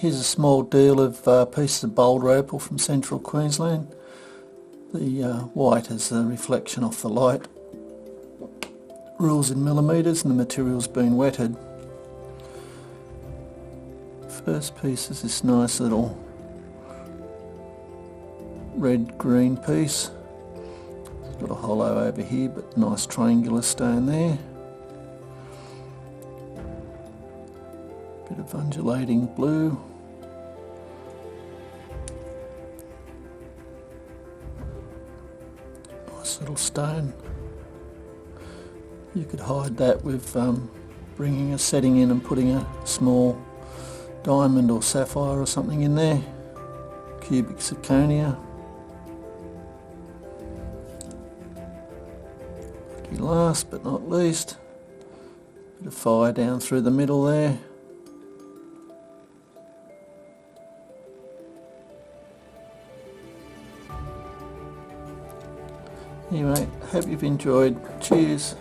Here's a small deal of pieces of Boulder Opal from central Queensland. The white is the reflection off the light. Rules in millimetres and the material's been wetted. First piece is this nice little red-green piece. It's got a hollow over here, but nice triangular stone there. Bit of undulating blue. Nice little stone. You could hide that with bringing a setting in and putting a small diamond or sapphire or something in there. Cubic zirconia. Last but not least, bit of fire down through the middle there. Anyway, hope you've enjoyed. Cheers.